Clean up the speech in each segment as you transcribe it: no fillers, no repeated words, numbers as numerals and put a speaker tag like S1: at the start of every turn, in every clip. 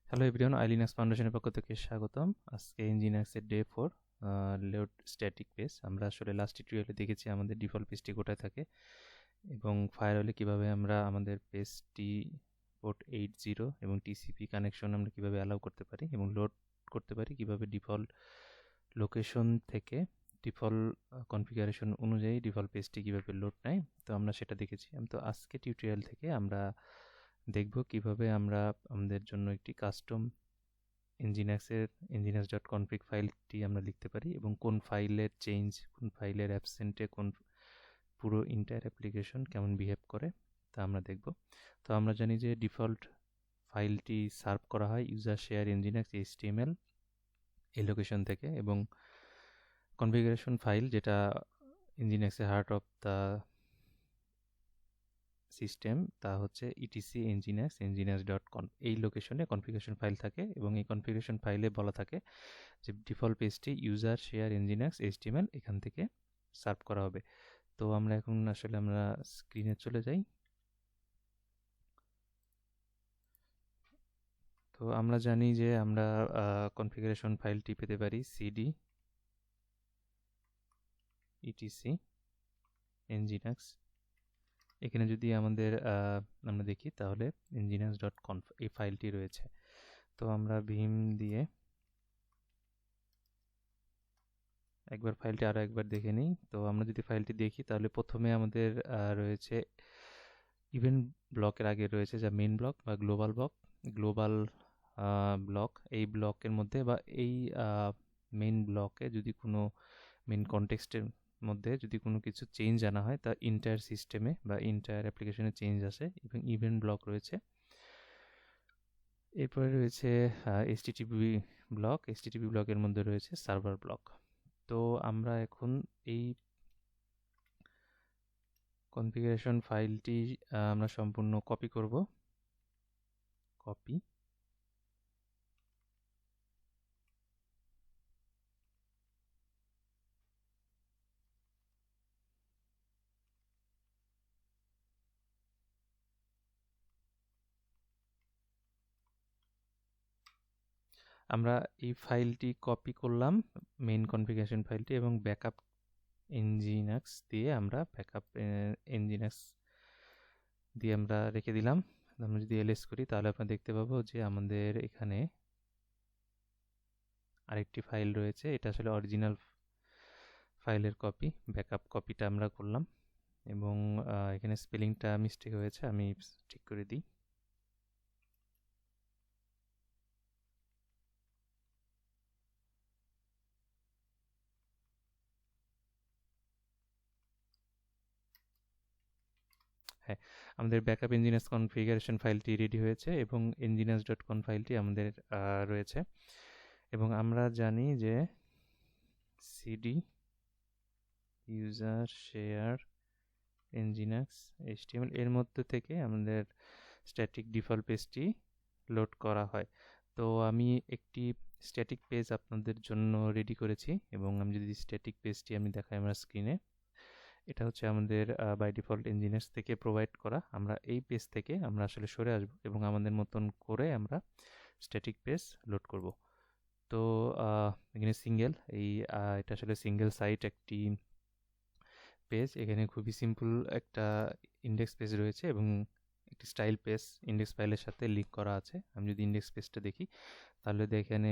S1: Hello everyone, আইলিনাক্স ফাউন্ডেশনের পক্ষ থেকে স্বাগতম। আজকে ইঞ্জিনিয়ার্সের ডে 4 লোড স্ট্যাটিক পেজ। আমরা আসলে লাস্ট টিউটোরিয়ালে দেখেছি আমাদের ডিফল্ট পেজটি কোথায় থাকে এবং ফায়ারওয়ালে কিভাবে আমরা আমাদের পেজটি পোর্ট 80 এবং টিসিপি কানেকশন আমরা কিভাবে অ্যালাউ করতে পারি এবং লোড করতে পারি, কিভাবে ডিফল্ট লোকেশন থেকে ডিফল্ট কনফিগারেশন অনুযায়ী ডিফল্ট পেজটি কিভাবে লোড নেয়। তো আমরা সেটা দেখেছি। তো আজকে টিউটোরিয়াল থেকে আমরা দেখব কিভাবে আমরা আমাদের জন্য একটি কাস্টম ইঞ্জিনিয়ার্সের ইঞ্জিনিয়ার্স.config ফাইলটি আমরা লিখতে পারি এবং কোন ফাইলের চেঞ্জ, কোন ফাইলের অ্যাবসেন্টে কোন পুরো ইন্টায়ার অ্যাপ্লিকেশন কেমন বিহেভ করে তা আমরা দেখব। তো আমরা জানি যে ডিফল্ট ফাইলটি সার্ভ করা হয় ইউজার শেয়ার ইঞ্জিনিয়ার্স HTML এই লোকেশন থেকে, এবং কনফিগারেশন ফাইল যেটা ইঞ্জিনিয়ার্সের হার্ট অফ দ্য সিস্টেম তা হচ্ছে ইটিসি ইঞ্জিনিয়ার্স.conf এই লোকেশনে কনফিগারেশন ফাইল থাকে এবং এই কনফিগারেশন ফাইলে বলা থাকে যে ডিফল্ট পেজটি ইউজার শেয়ার ইঞ্জিনিয়ার্স HTML এখান থেকে সার্ভ করা হবে। তো আমরা এখন আমরা স্ক্রিনে চলে যাই। তো আমরা জানি যে আমরা কনফিগারেশন ফাইলটি পেতে পারি cd etc nginx। এখানে যদি আমরা দেখি তাহলে nginx.conf এই ফাইলটি রয়েছে। তো আমরা ভিম দিয়ে একবার ফাইলটি আরও একবার দেখে নিই। তো আমরা যদি ফাইলটি দেখি তাহলে প্রথমে আমাদের রয়েছে ইভেন্ট ব্লকের আগে রয়েছে যা মেইন ব্লক বা গ্লোবাল ব্লক। এই ব্লকের মধ্যে বা এই মেইন ব্লকে যদি কোনো মেইন কনটেক্সটের মধ্যে যদি কোনো কিছু চেঞ্জ আনা হয় তা ইন্টায়ার সিস্টেমে বা ইন্টায়ার অ্যাপ্লিকেশনে চেঞ্জ আসে এবং ইভেন্ট ব্লক রয়েছে। এরপরে রয়েছে HTTP ব্লকের মধ্যে রয়েছে সার্ভার ব্লক। তো আমরা এখন এই কনফিগারেশন ফাইলটি আমরা সম্পূর্ণ কপি করব। কপি আমরা এই ফাইলটি কপি করলাম, মেইন কনফিগারেশন ফাইলটি, এবং ব্যাকআপ nginx দিয়ে আমরা রেখে দিলাম। আমরা যদি ls করি তাহলে আপনারা দেখতে পাবো যে আমাদের এখানে আরেকটি ফাইল রয়েছে। এটা আসলে অরিজিনাল ফাইলের কপি, ব্যাকআপ কপিটা আমরা করলাম এবং এখানে স্পেলিংটা মিস্টেক হয়েছে, আমি ঠিক করে দিই। হ্যাঁ, আমাদের ব্যাকআপ ইঞ্জিনিয়ার্স কনফিগারেশন ফাইলটি রেডি হয়েছে এবং nginx.conf ফাইলটি আমাদের রয়েছে। এবং আমরা জানি যে cd user share nginx HTML এর মধ্যে থেকে আমাদের স্ট্যাটিক ডিফল্ট পেজটি লোড করা হয়। তো আমি একটি স্ট্যাটিক পেজ আপনাদের জন্য রেডি করেছি এবং আমি যদি স্ট্যাটিক পেজটি দেখাই আমরা স্ক্রিনে, এটা হচ্ছে আমাদের বাই ডিফল্ট ইঞ্জিনিয়ার্স থেকে প্রোভাইড করা। আমরা এই পেজ থেকে আমরা আসলে সরে আসব এবং আমাদের মতন করে আমরা স্ট্যাটিক পেজ লোড করব। তো এখানে এটা আসলে সিঙ্গেল সাইট একটি পেজ। এখানে খুবই সিম্পল একটা ইন্ডেক্স পেজ রয়েছে এবং একটি স্টাইল পেজ ইন্ডেক্স ফাইলের সাথে লিঙ্ক করা আছে। আমি যদি ইন্ডেক্স পেজটা দেখি তাহলে এখানে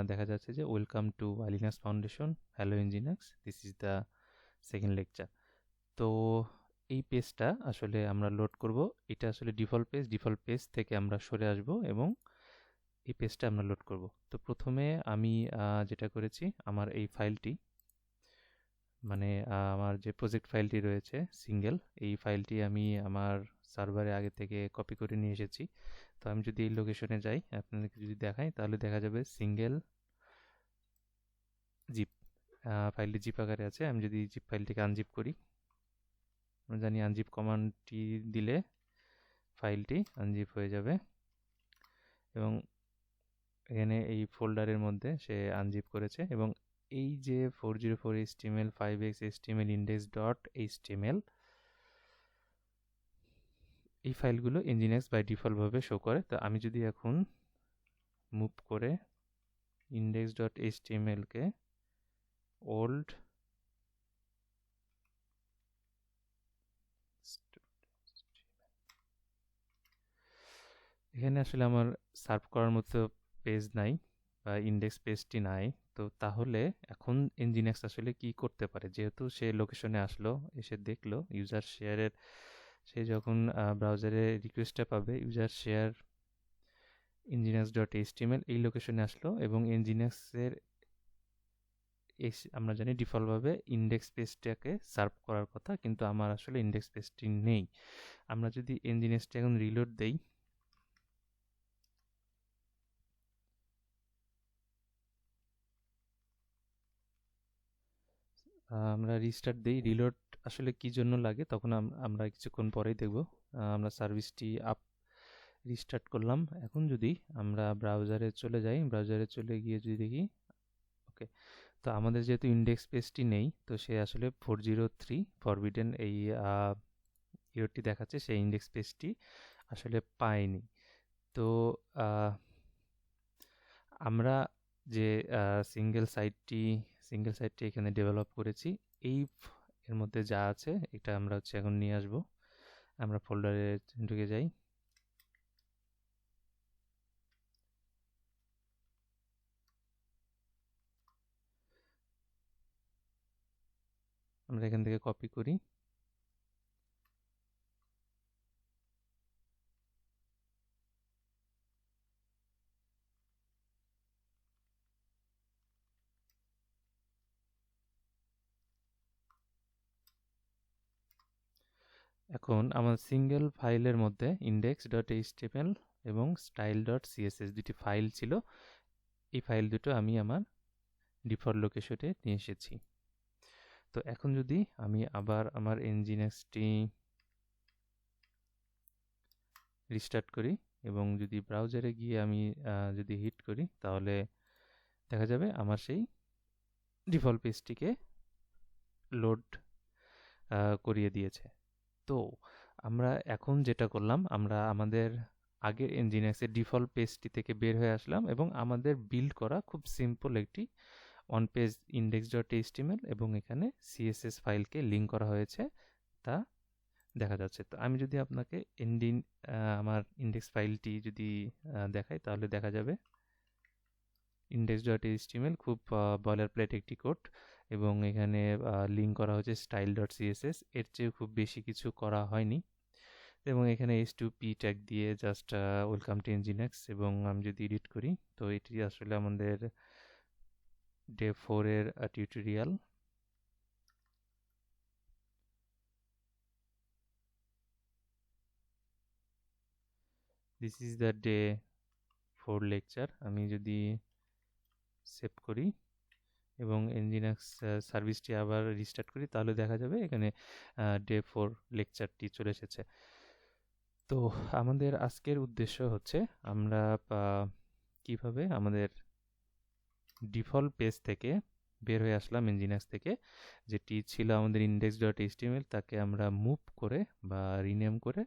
S1: দেখা যাচ্ছে যে welcome to iLinux foundation, hello engineers, this is the second lecture. তো এই পেজটা আসলে আমরা লোড করব। এটা আসলে ডিফল্ট পেজ থেকে আমরা সরে আসব এবং এই পেজটা আমরা লোড করব। তো প্রথমে আমি যেটা করেছি, আমার এই ফাইলটি আমার যে প্রজেক্ট ফাইলটি রয়েছে সিঙ্গেল, এই ফাইলটি আমি আমার সার্ভারে আগে থেকে কপি করে নিয়ে এসেছি। তো আমি যদি এই লোকেশনে যাই, আপনাদেরকে যদি দেখাই তাহলে দেখা যাবে সিঙ্গেল জিপ ফাইলটি জিপ আকারে আছে। আমি যদি জিপ ফাইলটিকে আনজিপ করি, আমরা জানি আনজিপ কমান্ডটি দিলে ফাইলটি আনজিপ হয়ে যাবে এবং এখানে এই ফোল্ডারের মধ্যে সে আনজিপ করেছে। এবং এই যে 404 HTML 5x HTML index.html এই ফাইলগুলো nginx বাই ডিফল্ট ভাবে শো করে। তো আমি যদি এখন মুভ করে index.html কে old এখানে আসলে আমার সার্ভ করার মতো পেজ নাই বা ইন্ডেক্স পেজটি নাই। তো তাহলে এখন nginx আসলে কি করতে পারে? যেহেতু সে লোকেশনে আসলো, এসে দেখলো ইউজার শেয়ারের, সে যখন ব্রাউজারে রিকোয়েস্টটা পাবে ইউজার শেয়ার nginx.html এই লোকেশনে আসলো এবং nginx এর আমরা জানি ডিফল্টভাবে ইন্ডেক্স পেজটাকে সার্ভ করার কথা, কিন্তু আমার আসলে ইন্ডেক্স পেজটি নেই। আমরা যদি nginxটা এখন রিলোড দেই, আমরা রিস্টার্ট দেই। রিলোড আসলে কি জন্য লাগে তখন আমরা কিছুক্ষণ পরেই দেখব। আমরা সার্ভিসটি রিস্টার্ট করলাম। এখন যদি আমরা ব্রাউজারে চলে যাই, ব্রাউজারে চলে গিয়ে যদি দেখি, ওকে, তো আমাদের যেহেতু ইন্ডেক্স পেজটি নেই, তো সে আসলে 403 ফরবিডেন এই এররটি দেখাচ্ছে, সেই ইন্ডেক্স পেজটি আসলে পায়নি। তো আমরা যে সিঙ্গেল সাইটটি এখানে ডেভেলপ করেছি, এর মধ্যে যা আছে এটা আমরা এখন নিয়ে আসব। আমরা ফোল্ডারে ঢুকে যাই, আমরা এখান থেকে কপি করি, এখন আমার সিঙ্গেল ফাইলের মধ্যে index.html এবং style.css দুটি ফাইল ছিল। এই ফাইল দুটো আমি আমার ডিফল্ট লোকেশনে নিয়ে এসেছি। তো এখন যদি আমি আবার আমার nginxটি রিস্টার্ট করি এবং যদি ব্রাউজারে গিয়ে আমি যদি হিট করি, তাহলে দেখা যাবে আমার সেই ডিফল্ট পেজটিকে লোড করিয়ে দিয়েছে। তো আমরা এখন যেটা করলাম, আমরা আমাদের আগের nginx-এর ডিফল্ট পেজটি থেকে বের হয়ে আসলাম এবং আমাদের বিল্ড করা খুব সিম্পল একটি অন পেজ index.html এবং এখানে css ফাইলকে লিঙ্ক করা হয়েছে তা দেখা যাচ্ছে। তো আমি যদি আপনাকে আমার ইন্ডেক্স ফাইলটি যদি দেখাই, তাহলে দেখা যাবে index.html খুব বয়লারপ্লেট একটি কোড এবং এখানে লিঙ্ক করা হয়েছে style.css, এর চেয়ে খুব বেশি কিছু করা হয়নি। এবং এখানে h2p ট্যাগ দিয়ে জাস্ট ওয়েলকাম টু nginx, এবং আমি যদি এডিট করি, তো এটি আসলে আমাদের ডে 4 এর tutorial. This is the day 4 lecture. আমি যদি সেভ করি এবং nginx সার্ভিসটি আবার রিস্টার্ট করি, তাহলে দেখা যাবে এখানে ডে 4 লেকচারটি চলে এসেছে। তো আমাদের আজকের উদ্দেশ্য হচ্ছে আমরা কিভাবে আমাদের ডিফল্ট পেজ থেকে বের হয়ে আসলাম nginx থেকে, যেটি ছিল আমাদের index.html, তাকে আমরা মুভ করে বা রিনেম করে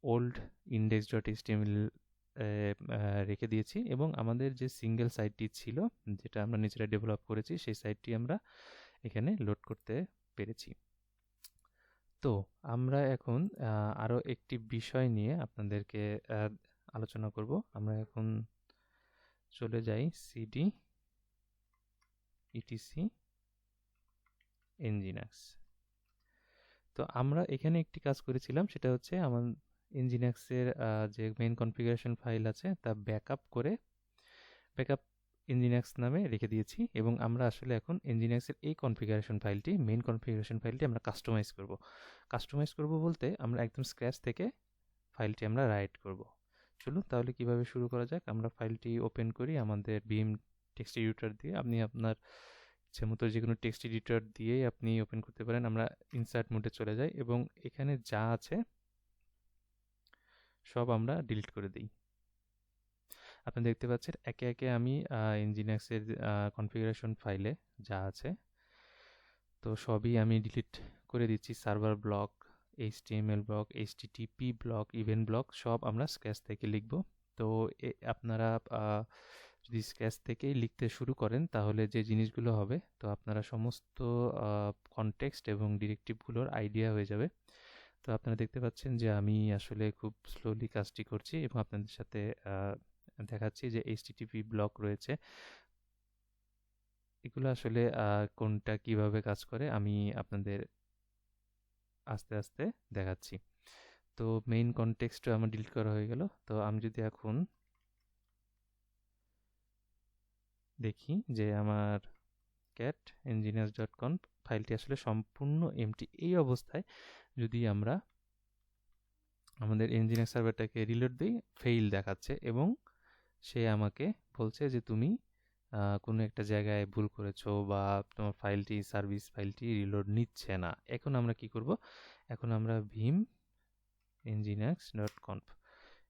S1: ওল্ড index.html রেখে দিয়েছি এবং আমাদের যে সিঙ্গেল সাইটটি ছিল, যেটা আমরা নিজেরা ডেভেলপ করেছি, সেই সাইটটি আমরা এখানে লোড করতে পেরেছি। তো আমরা এখন আরও একটি বিষয় নিয়ে আপনাদেরকে আলোচনা করব। আমরা এখন চলে যাই cd etc nginx। তো আমরা এখানে একটি কাজ করেছিলাম, সেটা হচ্ছে আমার nginx এর যে মেইন কনফিগারেশন ফাইল আছে তা ব্যাকআপ করে ব্যাকআপ nginx নামে রেখে দিয়েছি এবং আমরা আসলে এখন nginx এর এই কনফিগারেশন ফাইলটি, মেইন কনফিগারেশন ফাইলটি আমরা কাস্টমাইজ করব বলতে আমরা একদম স্ক্র্যাচ থেকে ফাইলটি আমরা রাইট করব। চলুন তাহলে কিভাবে শুরু করা যাক। আমরা ফাইলটি ওপেন করি আমাদের ভিম টেক্সট এডিটর দিয়ে। আপনি আপনার ইচ্ছে মতো যে কোনো টেক্সট এডিটর দিয়েই আপনি ওপেন করতে পারেন। আমরা ইনসার্ট মোডে চলে যাই এবং এখানে যা আছে সব আমরা ডিলিট করে দিই। আপনি দেখতে পাচ্ছেন একে একে আমি nginx এর কনফিগারেশন ফাইলে যা আছে তো সবই আমি ডিলিট করে দিচ্ছি। Server block, HTML block, HTTP block, event block সব আমরা স্ক্র্যাচ থেকে লিখব। তো আপনারা যদি স্কেচ থেকেই লিখতে শুরু করেন তাহলে যে জিনিসগুলো হবে, তো আপনারা সমস্ত কনটেক্সট এবং ডিরেক্টিভগুলোর আইডিয়া হয়ে যাবে। তো আপনারা দেখতে পাচ্ছেন যে আমি আসলে খুব স্লোলি কাজটি করছি এবং আপনাদের সাথে দেখাচ্ছি যে HTTP ব্লক রয়েছে। এগুলো আসলে কোনটা কিভাবে কাজ করে আমি আপনাদের আস্তে আস্তে দেখাচ্ছি। তো মেইন কনটেক্সটও আমার ডিলিট করা হয়ে গেল। তো আমি যদি এখন দেখি যে আমার cat engineers.conf ফাইলটি আসলে সম্পূর্ণ এমটি। এই অবস্থায় যদি আমরা আমাদের ইঞ্জিনিয়ার সার্ভারটাকে রিলোড দিই, ফেইল দেখাচ্ছে এবং সে আমাকে বলছে যে তুমি কোনো একটা জায়গায় ভুল করেছো বা তোমার সার্ভিস ফাইলটি রিলোড নিচ্ছে না। এখন আমরা কি করব? এখন আমরা vim nginx.conf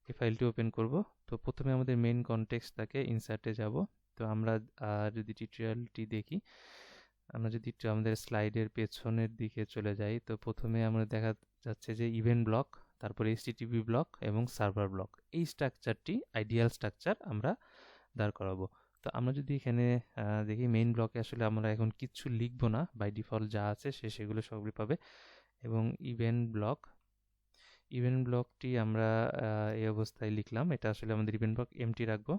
S1: এই ফাইলটি ওপেন করব। তো প্রথমে আমাদের মেইন কনটেক্সট থাকে, ইনসার্টে যাব। তো আমরা যদি টিউটোরিয়ালটি দেখি, আমরা যদি একটু আমাদের স্লাইডের পেছনের দিকে চলে যাই, তো প্রথমে আমরা দেখা যাচ্ছে যে ইভেন্ট ব্লক, তারপরে HTTP ব্লক এবং সার্ভার ব্লক। এই স্ট্রাকচারটি আইডিয়াল স্ট্রাকচার আমরা দাঁড় করাবো। তো আমরা যদি এখানে দেখি মেইন ব্লকে আসলে আমরা এখন কিচ্ছু লিখবো না, বাই ডিফল্ট যা আছে সেগুলো সবই পাবে। এবং ইভেন্ট ব্লকটি আমরা এই অবস্থায় লিখলাম। এটা আসলে আমাদের ইভেন্ট ব্লক এমটি রাখবো।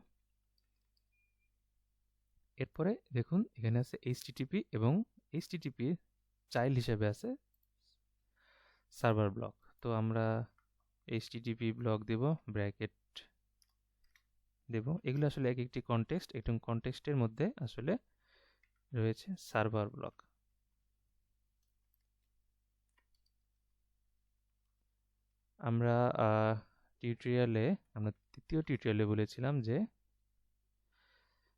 S1: এরপরে দেখুন এখানে আছে HTTP এবং HTTP চাইল্ড হিসেবে আছে সার্ভার ব্লক। তো আমরা HTTP ব্লক দেব, ব্র্যাকেট দেব। এগুলো আসলে এক একটি কনটেক্সট, এবং কনটেক্সটের মধ্যে আসলে রয়েছে সার্ভার ব্লক। আমরা তৃতীয় টিউটোরিয়ালে বলেছিলাম যে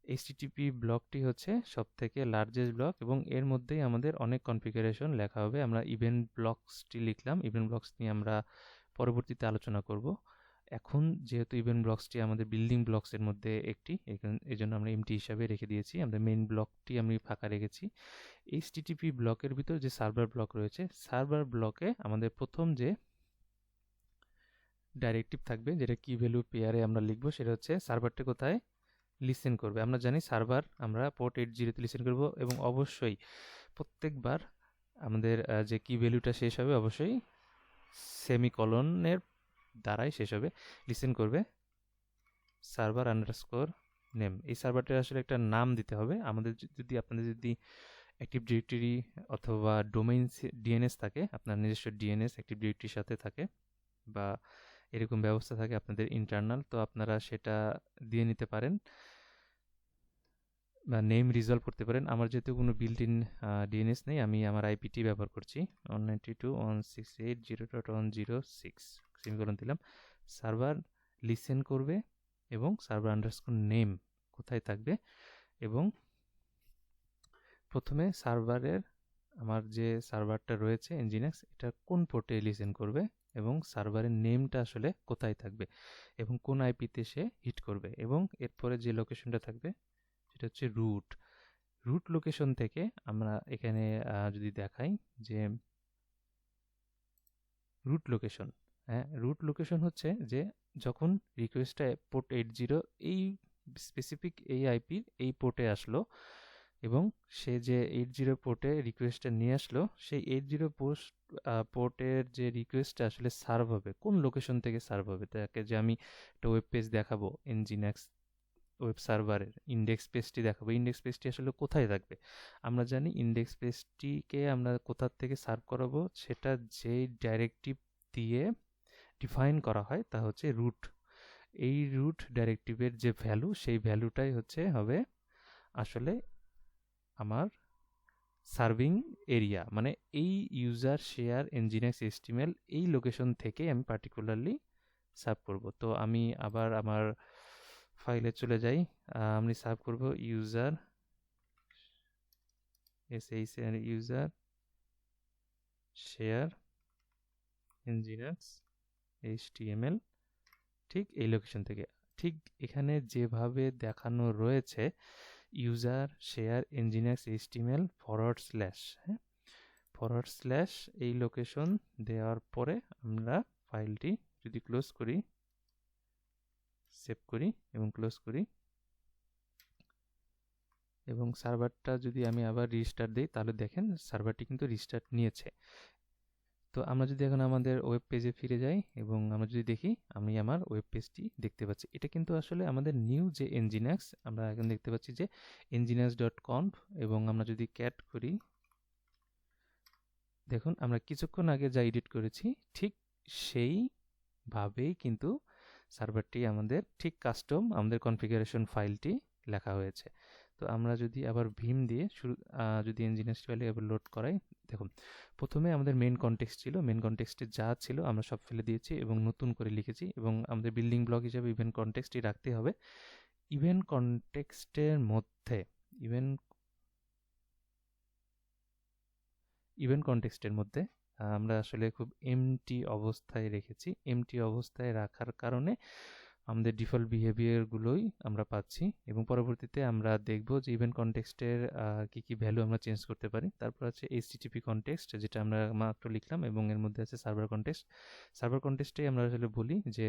S1: HTTP ব্লকটি হচ্ছে সবথেকে লার্জেস্ট ব্লক এবং এর মধ্যেই আমাদের অনেক কনফিগারেশন লেখা হবে। আমরা ইভেন্ট ব্লকসটি লিখলাম। ইভেন্ট ব্লকস নিয়ে আমরা পরবর্তীতে আলোচনা করব। এখন যেহেতু ইভেন্ট ব্লকসটি আমাদের বিল্ডিং ব্লকসের মধ্যে একটি, এই জন্য আমরা এমটি হিসাবে রেখে দিয়েছি। আমাদের মেইন ব্লকটি আমি ফাঁকা রেখেছি। HTTP ব্লকের ভিতর যে সার্ভার ব্লক রয়েছে, সার্ভার ব্লকে আমাদের প্রথম যে ডাইরেক্টিভ থাকবে, যেটা কি ভ্যালু পেয়ারে আমরা লিখবো, সেটা হচ্ছে সার্ভারটি কোথায় লিসেন করবে। আমরা জানি সার্ভার আমরা পোর্ট 80-তে লিসেন করব এবং অবশ্যই প্রত্যেকবার আমাদের যে কি ভ্যালুটা শেষ হবে অবশ্যই সেমিকলনের দ্বারাই শেষ হবে। লিসেন করবে সার্ভার আন্ডারস্কোর নেম। এই সার্ভারটার আসলে একটা নাম দিতে হবে। আপনাদের যদি অ্যাক্টিভ ডিরেক্টরি অথবা ডোমেইন ডিএনএস থাকে, আপনার নিজস্ব ডিএনএস অ্যাক্টিভ ডিরেক্টরির সাথে থাকে বা এরকম ব্যবস্থা থাকে আপনাদের ইন্টারনাল, তো আপনারা সেটা দিয়ে নিতে পারেন বা নেম রিজলভ করতে পারেন। আমার যেহেতু কোনো বিল্ট ইন ডিএনএস নেই, আমি আমার আইপিটি ব্যবহার করছি 192.168.0.106, সেমিকোলন দিলাম। সার্ভার লিসেন করবে এবং সার্ভার আন্ডারস্কোর নেম কোথায় থাকবে, এবং প্রথমে সার্ভারের আমার যে সার্ভারটা রয়েছে nginx, এটা কোন পোর্টে লিসেন করবে এবং সার্ভারের নেমটা আসলে কোথায় থাকবে এবং কোন আইপিতে সে হিট করবে, এবং এরপরে যে লোকেশনটা থাকবে সেটা হচ্ছে রুট লোকেশন থেকে আমরা এখানে যদি দেখাই যে রুট লোকেশন হচ্ছে যে যখন রিকোয়েস্টটা পোর্ট 80 এই স্পেসিফিক এই আইপির এই পোর্টে আসলো এবং সে যে 80 পোর্টে রিকোয়েস্টটা নিয়ে আসলো, সেই 80 পোর্টের যে রিকোয়েস্টটা আসলে সার্ভ হবে কোন লোকেশন থেকে সার্ভ হবে, তাকে যে আমি একটা ওয়েব পেজ দেখাবো, nginx ওয়েব সার্ভারের ইন্ডেক্স পেজটি দেখাবো, ইন্ডেক্স পেজটি আসলে কোথায় থাকবে। আমরা জানি ইন্ডেক্স পেজটিকে আমরা কোথা থেকে সার্ভ করাবো, সেটা যে ডাইরেক্টিভ দিয়ে ডিফাইন করা হয় তা হচ্ছে রুট। এই রুট ডাইরেক্টিভের যে ভ্যালু, সেই ভ্যালুটাই হবে আসলে আমার সার্ভিং এরিয়া, মানে এই ইউজার শেয়ার nginx html এই লোকেশন থেকে আমি পার্টিকুলারলি সার্ভ করব। তো আমি আবার আমার ফাইলে চলে যাই। আমি সার্ভ করব user user share nginx html, ঠিক এই লোকেশন থেকে। ঠিক এখানে যেভাবে দেখানো রয়েছে ইউজার শেয়ার nginx html // এই লোকেশন দেওয়ার পরে আমরা ফাইলটি যদি ক্লোজ করি, সেভ করি এবং ক্লোজ করি, এবং সার্ভারটা যদি আমি আবার রিস্টার্ট দিই তাহলে দেখেন সার্ভারটি কিন্তু রিস্টার্ট নিয়েছে। তো আমরা যদি এখন আমাদের ওয়েব পেজে ফিরে যাই এবং আমরা যদি দেখি, আমি আমার ওয়েব পেজটি দেখতে পাচ্ছি। এটা কিন্তু আসলে আমাদের নিউ যে nginx, আমরা এখন দেখতে পাচ্ছি যে nginx.conf, এবং আমরা যদি ক্যাট করি, দেখুন আমরা কিছুক্ষণ আগে যা এডিট করেছি ঠিক সেইভাবেই কিন্তু সার্ভারটি আমাদের ঠিক কাস্টম আমাদের কনফিগারেশন ফাইলটি লেখা হয়েছে। তো আমরা যদি আবার ভিম দিয়ে যদি nginx ফাইলে এবার লোড করাই, দেখুন প্রথমে আমাদের মেন কনটেক্সট ছিল, মেন কনটেক্সটে যা ছিল আমরা সব ফেলে দিয়েছি এবং নতুন করে লিখেছি, এবং আমাদের বিল্ডিং ব্লক হিসেবে ইভেন্ট কনটেক্সটই রাখতে হবে। ইভেন্ট কনটেক্সটের মধ্যে ইভেন্ট কনটেক্সটের মধ্যে আমরা আসলে খুব এমটি অবস্থায় রেখেছি। এমটি অবস্থায় রাখার কারণে আমাদের ডিফল্ট বিহেভিয়ারগুলোই আমরা পাচ্ছি, এবং পরবর্তীতে আমরা দেখব যে ইভেন্ট কনটেক্সটের কি কি ভ্যালু আমরা চেঞ্জ করতে পারি। তারপর আছে HTTP কনটেক্সট, যেটা আমরা মাত্র লিখলাম, এবং এর মধ্যে আছে সার্ভার কনটেক্সট। সার্ভার কনটেক্সটে আমরা আসলে বলি যে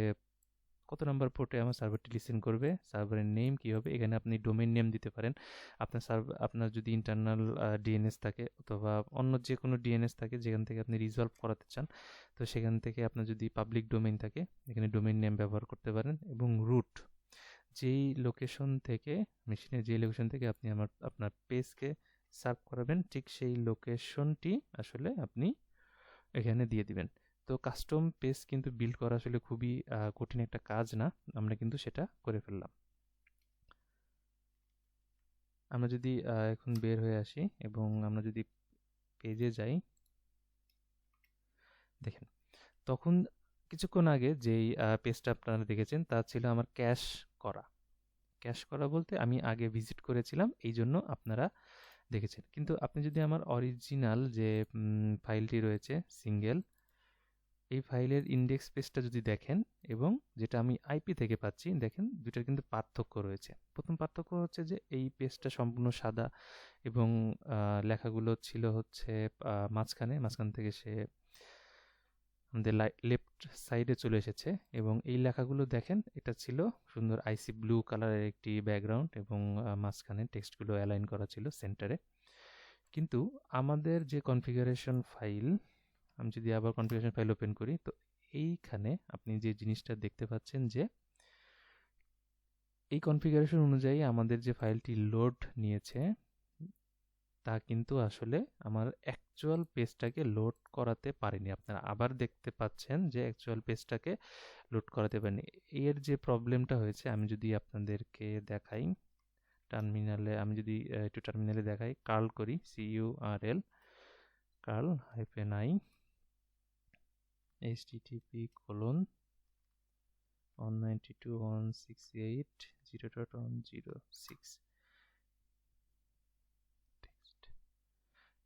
S1: কত নাম্বার পোর্টে আমার সার্ভারটি লিসেন করবে, সার্ভারের নেম কী হবে। এখানে আপনি ডোমেইন নেম দিতে পারেন। আপনার যদি ইন্টারনাল ডিএনএস থাকে অথবা অন্য যে কোনো ডিএনএস থাকে যেখান থেকে আপনি রিজলভ করাতে চান, তো সেখান থেকে আপনার যদি পাবলিক ডোমেইন থাকে এখানে ডোমেইন নেম ব্যবহার করতে পারেন। এবং রুট, যেই লোকেশন থেকে মেশিনের যেই লোকেশন থেকে আপনি আপনার পেজকে সার্ভ করাবেন ঠিক সেই লোকেশনটি আসলে আপনি এখানে দিয়ে দিবেন। তো কাস্টম পেজ কিন্তু বিল্ড করা আসলে খুবই কঠিন একটা কাজ না, আমরা কিন্তু সেটা করে ফেললাম। আমরা যদি এখন বের হয়ে আসি এবং আমরা যদি পেজে যাই, দেখেন তখন কিছুক্ষণ আগে যেই পেজটা আপনারা দেখেছেন তা ছিল আমার ক্যাশ করা। ক্যাশ করা বলতে আমি আগে ভিজিট করেছিলাম, এই জন্য আপনারা দেখেছেন। কিন্তু আপনি যদি আমার অরিজিনাল যে ফাইলটি রয়েছে সিঙ্গেল, এই ফাইলের ইন্ডেক্স পেজটা যদি দেখেন এবং যেটা আমি আইপি থেকে পাচ্ছি, দেখেন দুইটার কিন্তু পার্থক্য রয়েছে। প্রথম পার্থক্য হচ্ছে যে এই পেজটা সম্পূর্ণ সাদা এবং লেখাগুলো ছিল হচ্ছে মাঝখান থেকে সে আমাদের লেফট সাইডে চলে এসেছে, এবং এই লেখাগুলো দেখেন এটা ছিল সুন্দর আইসি ব্লু কালারের একটি ব্যাকগ্রাউন্ড, এবং মাঝখানে টেক্সটগুলো অ্যালাইন করা ছিল সেন্টারে। কিন্তু আমাদের যে কনফিগারেশন ফাইল, আমি যদি আবার কনফিগারেশন ফাইল ওপেন করি, তো এইখানে আপনি যে জিনিসটা দেখতে পাচ্ছেন যে এই কনফিগারেশন অনুযায়ী আমাদের যে ফাইলটি লোড নিয়েছে তা কিন্তু আসলে আমার অ্যাকচুয়াল পেজটাকে লোড করাতে পারেনি। আপনারা আবার দেখতে পাচ্ছেন যে অ্যাকচুয়াল পেজটাকে লোড করাতে পারেনি। এর যে প্রবলেমটা হয়েছে আমি যদি আপনাদেরকে দেখাই টার্মিনালে, আমি যদি একটু টার্মিনালে দেখাই, কার্ল করি, CURL কার্ল -i http://192.168.0.106।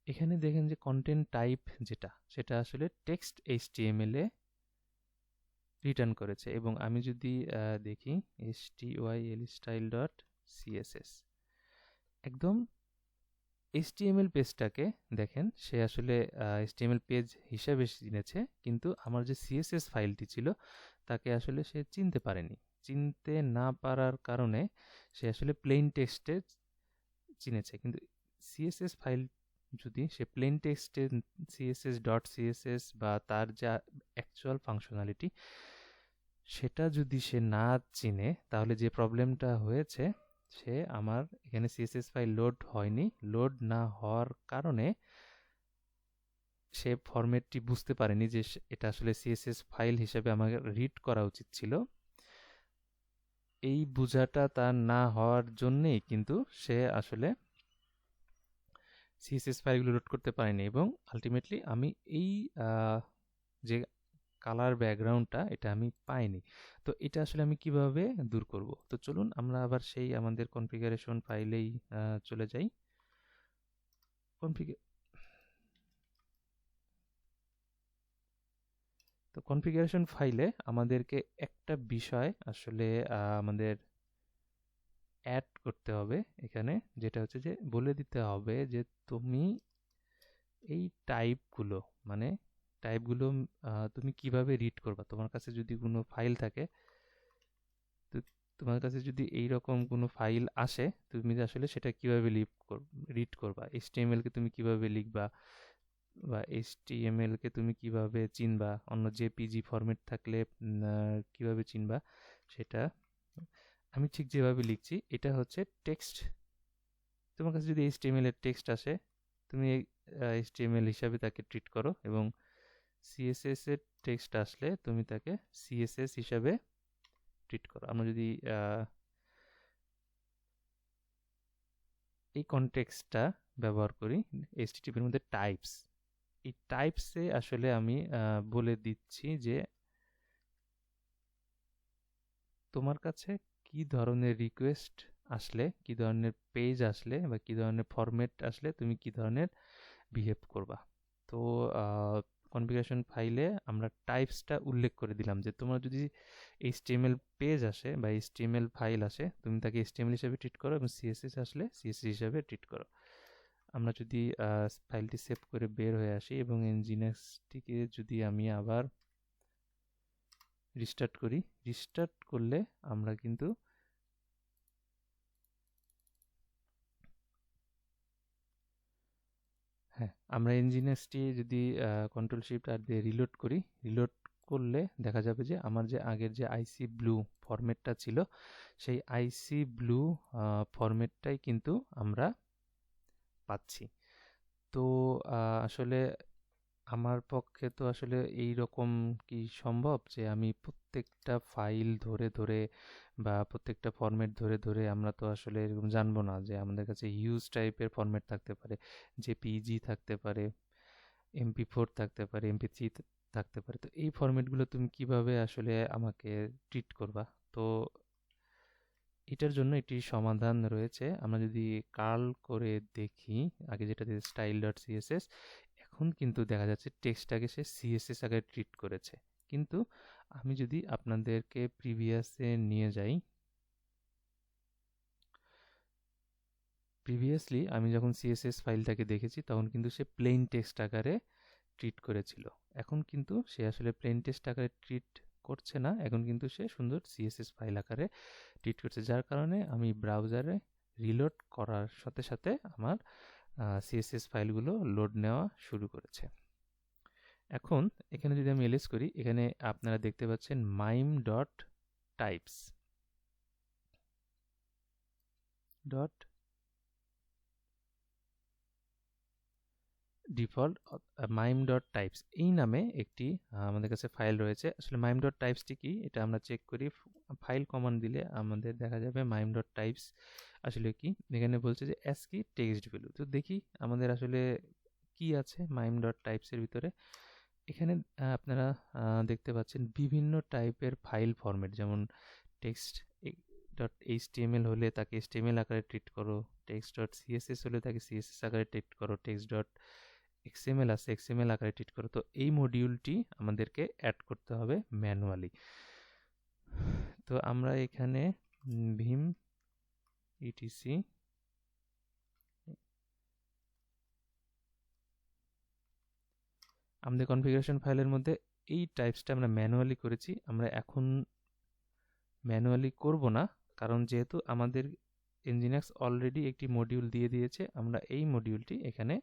S1: এখানে দেখেন যে কন্টেন্ট টাইপ যেটা, সেটা আসলে টেক্সট HTML এ রিটার্ন করেছে, এবং আমি যদি দেখি stylestyle.css, একদম HTML পেজটাকে দেখেন সে আসলে HTML পেজ হিসাবে চিনেছে, কিন্তু আমার যে CSS ফাইলটি ছিল তাকে আসলে সে চিনতে পারেনি। চিনতে না পারার কারণে সে আসলে প্লেন টেক্সটে চিনেছে, কিন্তু CSS ফাইল যদি সে প্লেন টেক্সটে css.css বা তার যা অ্যাকচুয়াল ফাংশনালিটি সেটা যদি সে না চিনে, তাহলে যে প্রবলেমটা হয়েছে সে আমার এখানে CSS ফাইল লোড হয়নি। লোড না হওয়ার কারণে সে ফরম্যাটটি বুঝতে পারেনি যে এটা আসলে CSS ফাইল হিসেবে আমাকে রিড করা উচিত ছিল। এই বোঝাটা তার না হওয়ার জন্যেই কিন্তু সে আসলে CSS ফাইলগুলো লোড করতে পারেনি, এবং আলটিমেটলি আমি এই যে কালার ব্যাকগ্রাউন্ডটা এটা আমি পাইনি। তো এটা আসলে আমি কিভাবে দূর করব? তো চলুন আমরা আবার সেই আমাদের কনফিগারেশন ফাইলেই চলে যাই। তো কনফিগারেশন ফাইলে আমাদেরকে একটা বিষয় আসলে আমাদের অ্যাড করতে হবে এখানে, যেটা হচ্ছে যে বলে দিতে হবে যে তুমি এই টাইপগুলো তুমি কিভাবে রিড করবা। তোমার কাছে যদি কোনো ফাইল থাকে, তো তোমার কাছে যদি এই রকম কোনো ফাইল আসে, তুমি আসলে সেটা কিভাবে রিড করবা, HTML কে তুমি কিভাবে লিখবা, বা HTML কে তুমি কিভাবে চিনবা, অন্য জেপিজি ফরম্যাট থাকলে কিভাবে চিনবা, সেটা আমি ঠিক যেভাবে লিখছি। এটা হচ্ছে টেক্সট। তোমার কাছে যদি HTML এর টেক্সট আসে, তুমি HTML হিসাবে তাকে ট্রিট করো, এবং CSS এর টেক্সট আসলে তুমি তাকে CSS হিসাবে ট্রিট করো। আমরা যদি এই কনটেক্সটটা ব্যবহার করি HTTP এর মধ্যে টাইপস, এই টাইপসে আসলে আমি বলে দিচ্ছি যে তোমার কাছে কি ধরনের রিকোয়েস্ট আসলে, কি ধরনের পেজ আসলে, বা কি ধরনের ফরম্যাট আসলে তুমি কি ধরনের বিহেভ করবা। তো কনফিগারেশন ফাইলে আমরা টাইপসটা উল্লেখ করে দিলাম যে তোমার যদি HTML পেজ আসে বা HTML ফাইল আসে, তুমি তাকে HTML হিসেবে ট্রিট করো, এবং CSS আসলে CSS হিসেবে ট্রিট করো। আমরা যদি ফাইলটি সেভ করে বের হয়ে আসি এবং nginxটিকে যদি আমি আবার রিস্টার্ট করি, রিস্টার্ট করলে আমরা কিন্তু হ্যাঁ, আমরা nginxটি যদি কন্ট্রোল শিফট আর দিয়ে রিলোড করি, রিলোড করলে দেখা যাবে যে আমার যে আগের যে আইসি ব্লু ফরম্যাটটা ছিল, সেই আইসি ব্লু ফরম্যাটটাই কিন্তু আমরা পাচ্ছি। তো আসলে আমার পক্ষে তো আসলে এই রকম কি সম্ভব যে আমি প্রত্যেকটা ফাইল ধরে ধরে বা প্রত্যেকটা ফরম্যাট ধরে ধরে, আমরা তো আসলে এরকম জানবো না যে আমাদের কাছে হিউজ টাইপের ফরম্যাট থাকতে পারে, জেপিইজি থাকতে পারে, MP4 থাকতে পারে, MP3 থাকতে পারে। তো এই ফরম্যাটগুলো তুমি কিভাবে আসলে আমাকে ট্রিট করবা? তো এটার জন্য একটি সমাধান রয়েছে। আমরা যদি কার্ল করে দেখি, আগে যেটা স্টাইল ডট সিএসএস, এখন কিন্তু দেখা যাচ্ছে টেক্সটটাকে সে সিএসএস আগে ট্রিট করেছে। কিন্তু আমি যদি আপনাদেরকে প্রিভিয়াসে নিয়ে যাই, প্রিভিয়াসলি আমি যখন সিএসএস ফাইলটাকে দেখেছি তখন কিন্তু সে প্লেন টেক্সট আকারে ট্রিট করেছিল। এখন কিন্তু সে আসলে প্লেন টেক্সট আকারে ট্রিট করছে না, এখন কিন্তু সে সুন্দর সিএসএস ফাইল আকারে ট্রিট করছে, যার কারণে আমি ব্রাউজারে রিলোড করার সাথে সাথে আমার সিএসএস ফাইলগুলো লোড নেওয়া শুরু করেছে। এখন এখানে যদি আমি এলএস করি, এখানে আপনারা দেখতে পাচ্ছেন mime dot types dot default mime dot types এই নামে একটি আমাদের কাছে ফাইল রয়েছে। আসলে মাইম ডট টাইপসটি কি, এটা আমরা চেক করি। ফাইল কমান্ড দিলে আমাদের দেখা যাবে মাইম ডট টাইপস আসলে কি। এখানে বলছে যে অ্যাসকি টেক্সট ভ্যালু। তো দেখি আমাদের আসলে কি আছে মাইম ডট টাইপসের ভিতরে। এখানে আপনারা দেখতে পাচ্ছেন বিভিন্ন টাইপের ফাইল ফরম্যাট, যেমন টেক্সট ডট এইচটিএমএল হলে তাকে এইচটিএমএল আকারে ট্রিট করো, টেক্সট ডট সিএসএস হলে তাকে সিএসএস আকারে ট্রিট করো, টেক্সট ডট এক্সএমএল আছে এক্সএমএল আকারে ট্রিট করো। তো এই মডিউলটি আমাদেরকে অ্যাড করতে হবে ম্যানুয়ালি। তো আমরা এখানে ভীম ইটিসি আমাদের কনফিগারেশন ফাইলের মধ্যে এই টাইপসটা আমরা ম্যানুয়ালি করেছি। আমরা এখন ম্যানুয়ালি করব না, কারণ যেহেতু আমাদের nginx অলরেডি একটি মডিউল দিয়ে দিয়েছে, আমরা এই মডিউলটি এখানে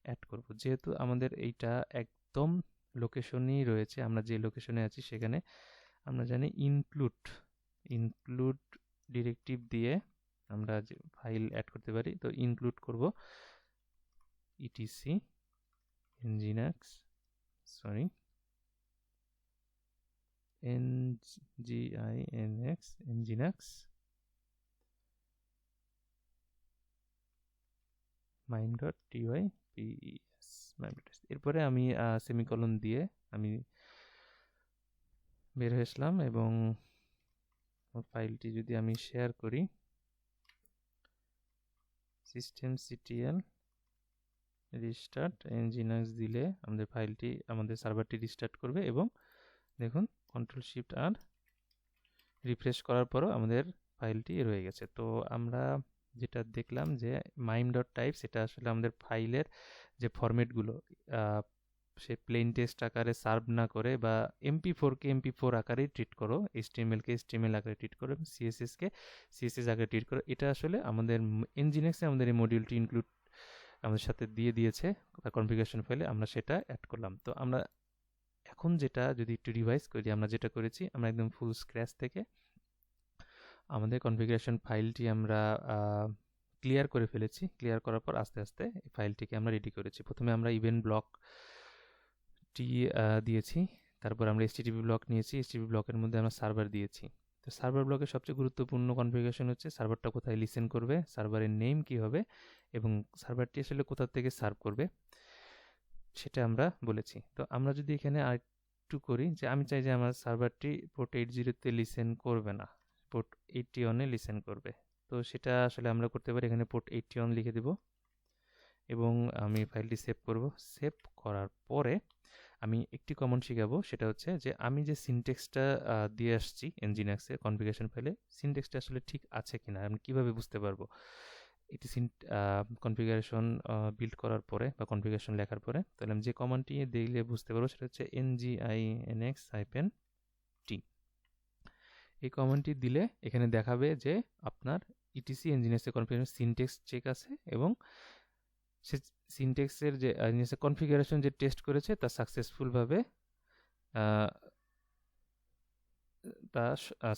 S1: অ্যাড করব। যেহেতু আমাদের এইটা একদম লোকেশনই রয়েছে, আমরা যে লোকেশনে আছি সেখানে আমরা জানি ইনক্লুড ডিরেক্টিভ দিয়ে আমরা যে ফাইল অ্যাড করতে পারি। তো ইনক্লুড করব ইটিসি nginx nginx mime.types এরপরে আমি সেমিকলন দিয়ে আমি বের হয়ে আসলাম, এবং ফাইলটি যদি আমি শেয়ার করি, systemctl রিস্টার্ট nginx দিলে আমাদের ফাইলটি, আমাদের সার্ভারটি রিস্টার্ট করবে, এবং দেখুন কন্ট্রোল শিফট আর রিফ্রেশ করার পরও আমাদের ফাইলটি রয়ে গেছে। তো আমরা যেটা দেখলাম যে মাইম ডট টাইপস, এটা আসলে আমাদের ফাইলের যে ফরম্যাটগুলো সে প্লেন টেক্সট আকারে সার্ভ না করে বা MP4 কে MP4 আকারেই ট্রিট করো, HTML-কে HTML আকারে ট্রিট করো, CSS-কে CSS আকারে ট্রিট করো। এটা আসলে আমাদের Nginx-এ আমাদের এই মডিউলটি ইনক্লুড আমাদের সাথে দিয়ে দিয়েছে কনফিগারেশন ফাইলে, আমরা সেটা অ্যাড করলাম। তো আমরা এখন যেটা যদি একটু রিভাইজ করি, আমরা যেটা করেছি, আমরা একদম ফুল স্ক্র্যাচ থেকে আমাদের কনফিগারেশন ফাইলটি আমরা ক্লিয়ার করে ফেলেছি। ক্লিয়ার করার পর আস্তে আস্তে এই ফাইলটিকে আমরা রেডি করেছি। প্রথমে আমরা ইভেন্ট ব্লকটি দিয়েছি, তারপর আমরা HTTP ব্লক নিয়েছি, HTTP ব্লকের মধ্যে আমরা সার্ভার দিয়েছি। তো সার্ভার ব্লকের সবচেয়ে গুরুত্বপূর্ণ কনফিগারেশন হচ্ছে সার্ভারটা কোথায় লিসেন করবে, সার্ভারের নেম কি হবে এবং সার্ভারটি আসলে কোথা থেকে সার্ভ করবে সেটা আমরা বলেছি। তো আমরা যদি এখানে আরেকটু করি যে আমি চাই যে আমার সার্ভারটি পোর্ট 80-তে লিসেন করবে না, পোর্ট 81-এ লিসেন করবে। তো সেটা আসলে আমরা করতে পারি, এখানে পোর্ট 81 লিখে দেব এবং আমি ফাইলটি সেভ করব। সেভ করার পরে আমি একটি কমন শিখাবো, সেটা হচ্ছে যে আমি যে সিনটেক্সটা দিয়ে আসছি Nginx-এর কনফিগারেশন ফাইলে, সিনটেক্সটা আসলে ঠিক আছে কিনা আমি কিভাবে বুঝতে পারবো। এটি কনফিগারেশন বিল্ড করার পরে বা কনফিগারেশন লেখার পরে, তাহলে আমি যে কমান্ডটি দেখলে বুঝতে পারবো সেটা হচ্ছে nginx-t। এই কমান্ডটি দিলে এখানে দেখাবে যে আপনার etc Nginx-এর কনফিগারেশন সিনটেক্স চেক আছে এবং সে সিনটেক্সের যে Nginx-এর কনফিগারেশন যে টেস্ট করেছে তা সাকসেসফুলভাবে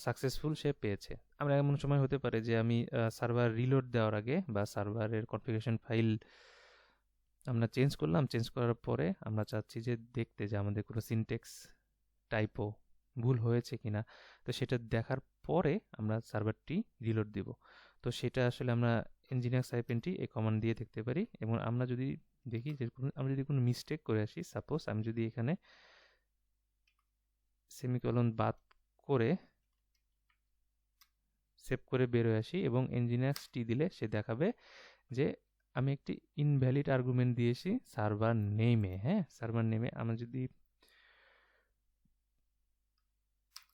S1: সাকসেসফুল সে পেয়েছে। আমরা এমন সময় হতে পারে যে আমি সার্ভার রিলোড দেওয়ার আগে বা সার্ভারের কনফিগারেশন ফাইল আমরা চেঞ্জ করলাম, চেঞ্জ করার পরে আমরা চাচ্ছি যে দেখতে যে আমাদের কোনো সিনটেক্স টাইপও ভুল হয়েছে কিনা। তো সেটা দেখার পরে আমরা সার্ভারটি রিলোড দেব। তো সেটা আসলে আমরা nginx-t এই কমান্ড দিয়ে দেখতে পারি। এবং আমরা যদি দেখি যে আমরা যদি কোনো মিস্টেক করে আসি, সাপোজ আমি যদি এখানে সেমিকোলন বাদ করে সেভ করে বের হয়ে আসি এবং nginx-t দিলে সে দেখাবে যে আমি একটি ইনভ্যালিড আর্গুমেন্ট দিয়েছি সার্ভার নেমে। হ্যাঁ, সার্ভার নেমে আমরা যদি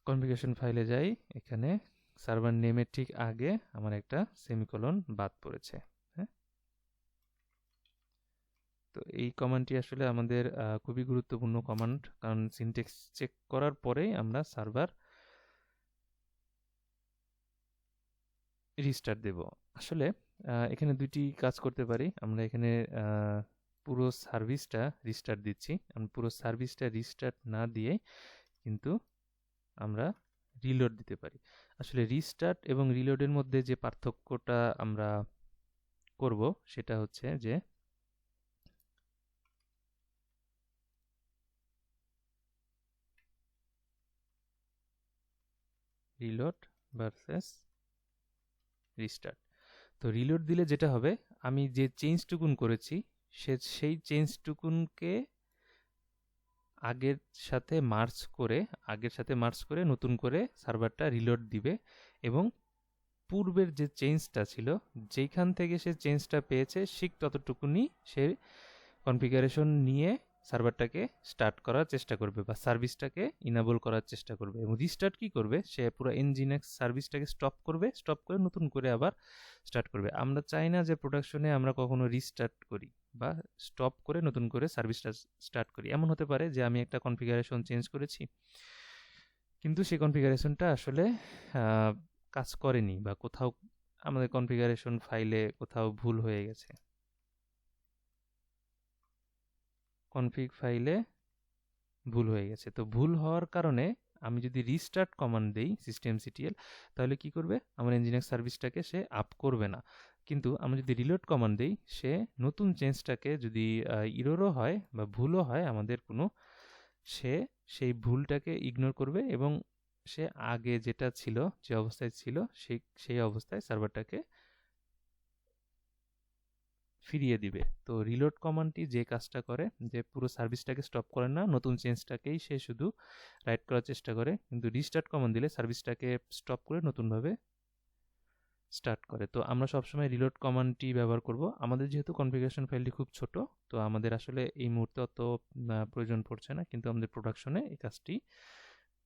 S1: কনফিগারেশন ফাইলে যাই, এখানে সার্ভার নেমের ঠিক আগে আমার একটা সেমিকোলন বাদ পড়েছে। হ্যাঁ, তো এই কমান্ডটি আসলে আমাদের খুবই গুরুত্বপূর্ণ কমান্ড, কারণ সিনটেক্স চেক করার পরেই আমরা সার্ভার রিস্টার্ট দেব। আসলে এখানে দুইটি কাজ করতে পারি। আমরা এখানে পুরো সার্ভিসটা রিস্টার্ট দিচ্ছি, আমরা পুরো সার্ভিসটা রিস্টার্ট না দিয়ে কিন্তু আমরা রিলোড দিতে পারি। আসলে রিস্টার্ট এবং রিলোডের মধ্যে যে পার্থক্যটা আমরা করব সেটা হচ্ছে যে রিলোড ভার্সেস রিস্টার্ট। তো রিলোড দিলে যেটা হবে, আমি যে চেঞ্জটুকুন করেছি সেই চেঞ্জটুকুনকে আগের সাথে মার্জ করে নতুন করে সার্ভারটা রিলোড দিবে এবং পূর্বের যে চেঞ্জটা ছিল, যেখান থেকে সে চেঞ্জটা পেয়েছে ঠিক ততটুকুনি সে কনফিগারেশন নিয়ে সার্ভারটাকে স্টার্ট করার চেষ্টা করবে বা সার্ভিসটাকে ইনেবল করার চেষ্টা করবে। এবং রিস্টার্ট কি করবে, সে পুরো nginx সার্ভিসটাকে স্টপ করে নতুন করে আবার স্টার্ট করবে। আমরা চাই না যে প্রোডাকশনে আমরা কখনো রিস্টার্ট করি বা স্টপ করে নতুন করে সার্ভিসটা স্টার্ট করি। এমন হতে পারে যে আমি একটা কনফিগারেশন চেঞ্জ করেছি কিন্তু সেই কনফিগারেশনটা আসলে কাজ করেনি বা কোথাও আমাদের কনফিগারেশন ফাইলে কোথাও ভুল হয়ে গেছে, কনফিগ ফাইলে ভুল হয়ে গেছে। তো ভুল হওয়ার কারণে আমি যদি রিস্টার্ট কমান্ড দেই systemctl, তাহলে কি করবে, আমার nginx সার্ভিসটাকে সে আপ করবে না। কিন্তু আমি যদি রিলোড কমান্ড দেই, সে নতুন চেঞ্জটাকে যদি ইররও হয় বা ভুলও হয় আমাদের কোনো, সে সেই ভুলটাকে ইগনোর করবে এবং সে আগে যেটা ছিল, যে অবস্থায় ছিল সেই অবস্থায় সার্ভারটাকে ফিরিয়ে দিবে। তো রিলোড কমান্ডটি যে কাজটা করে, যে পুরো সার্ভিসটাকে স্টপ করে না, নতুন চেঞ্জটাকেই সে শুধু রাইট করার চেষ্টা করে। কিন্তু রিস্টার্ট কমান্ড দিলে সার্ভিসটাকে স্টপ করে নতুনভাবে স্টার্ট করে। তো আমরা সবসময় রিলোড কমান্ডটি ব্যবহার করব। আমাদের যেহেতু কনফিগারেশন ফাইলটি খুব ছোট, তো আমাদের আসলে এই মুহূর্তে অত প্রয়োজন পড়ছে না, কিন্তু আমাদের প্রোডাকশনে এই কাজটি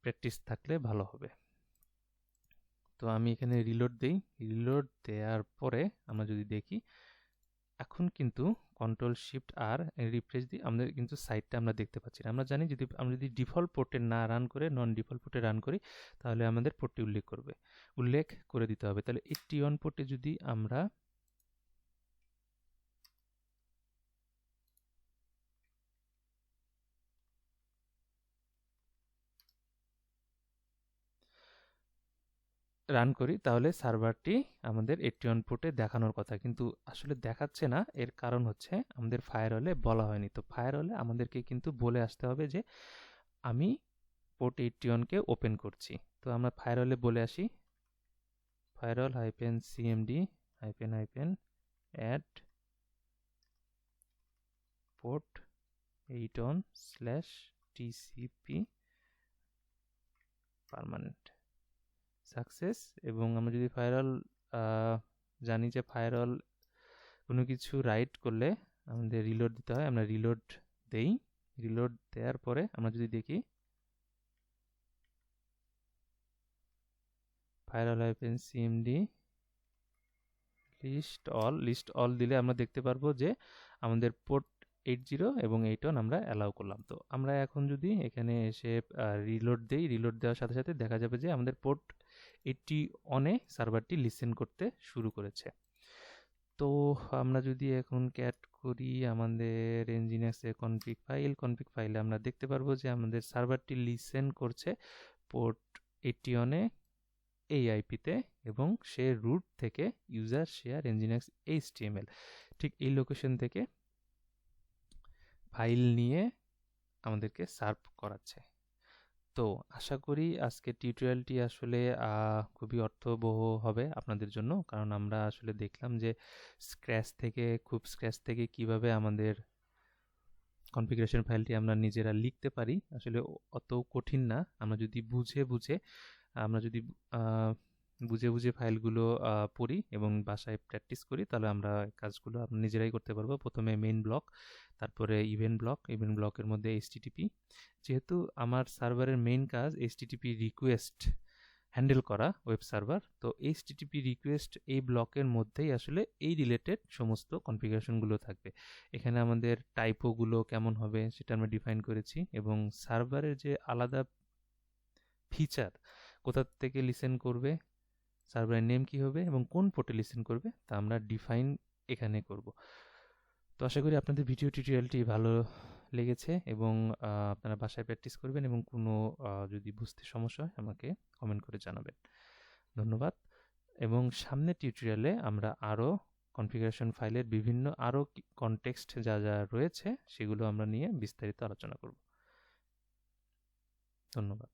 S1: প্র্যাকটিস থাকলে ভালো হবে। তো আমি এখানে রিলোড দেই, রিলোড দেওয়ার পরে আমরা যদি দেখি এখন কিন্তু কন্ট্রোল শিফট আর রিফ্রেশ দিয়ে আমাদের কিন্তু সাইটটা আমরা দেখতে পাচ্ছি না। আমরা জানি আমরা যদি ডিফল্ট পোর্টে না রান করে নন ডিফল্ট পোর্টে রান করি তাহলে আমাদের পোর্টটি উল্লেখ করে দিতে হবে। তাহলে এই টি1 পোর্টে যদি আমরা রান করি তাহলে সার্ভারটি আমাদের 81 পোর্টে দেখানোর কথা, কিন্তু আসলে দেখাচ্ছে না। এর কারণ হচ্ছে আমাদের ফায়ারওয়ালে বলা হয়নি। তো ফায়ারওয়ালে আমাদেরকে কিন্তু বলে আসতে হবে যে আমি পোর্ট 81কে ওপেন করছি। তো আমরা ফায়ারওয়ালে বলে আসি firewall -cmd add port 81/tcp permanent success. এবং আমরা যদি ফায়ারওয়াল জানি যে ফায়ারওয়াল কোনো কিছু রাইট করলে আমাদের রিলোড দিতে হয়, আমরা রিলোড দেই। রিলোড দেওয়ার পরে আমরা যদি দেখি ফায়ারওয়াল -cmd লিস্ট অল দিলে আমরা দেখতে পারবো যে আমাদের পোর্ট 80 এবং 81 আমরা অ্যালাউ করলাম। তো আমরা এখন যদি এখানে এসে রিলোড দেই, রিলোড দেওয়ার সাথে সাথে দেখা যাবে যে আমাদের পোর্ট 81-এ সার্ভারটি লিসেন করতে শুরু করেছে। তো আমরা যদি এখন ক্যাট করি আমাদের nginx-এর কনফিগ ফাইলে আমরা দেখতে পারবো যে আমাদের সার্ভারটি লিসেন করছে পোর্ট 81-এ এই আইপিতে, এবং সে রুট থেকে ইউজার শেয়ার nginx html ঠিক এই লোকেশন থেকে ফাইল নিয়ে আমাদেরকে সার্ভ করাচ্ছে। তো আশা করি আজকের টিউটোরিয়ালটি আসলে খুবই অর্থবহ হবে আপনাদের জন্য, কারণ আমরা আসলে দেখলাম যে খুব স্ক্র্যাচ থেকে কিভাবে আমাদের কনফিগারেশন ফাইলটি আমরা নিজেরা লিখতে পারি। আসলে অত কঠিন না। আমরা যদি বুঝে বুঝে ফাইলগুলো পড়ি এবং বাসায় প্র্যাকটিস করি তাহলে আমরা কাজগুলো নিজেরাই করতে পারবো। প্রথমে মেইন ব্লক, তারপরে ইভেন্ট ব্লকের মধ্যে HTTP। যেহেতু আমার সার্ভারের মেইন কাজ HTTP রিকোয়েস্ট হ্যান্ডেল করা ওয়েব সার্ভার, তো HTTP রিকোয়েস্ট এই ব্লকের মধ্যেই আসলে এই রিলেটেড সমস্ত কনফিগারেশনগুলো থাকবে। এখানে আমাদের টাইপোগুলো কেমন হবে সেটা আমরা ডিফাইন করেছি, এবং সার্ভারের যে আলাদা ফিচার কোথা থেকে লিসেন করবে, সার্ভারের নেম কি হবে এবং কোন পোর্টে লিসেন করবে তা আমরা ডিফাইন এখানে করব। তো আশা করি আপনাদের ভিডিও টিউটোরিয়ালটি ভালো লেগেছে এবং আপনারা বাসায় প্র্যাকটিস করবেন, এবং কোনো যদি বুঝতে সমস্যা হয় আমাকে কমেন্ট করে জানাবেন। ধন্যবাদ। এবং সামনের টিউটোরিয়ালে আমরা আরও কনফিগারেশন ফাইলের বিভিন্ন আরও কনটেক্সট যা যা রয়েছে সেগুলো আমরা নিয়ে বিস্তারিত আলোচনা করব। ধন্যবাদ।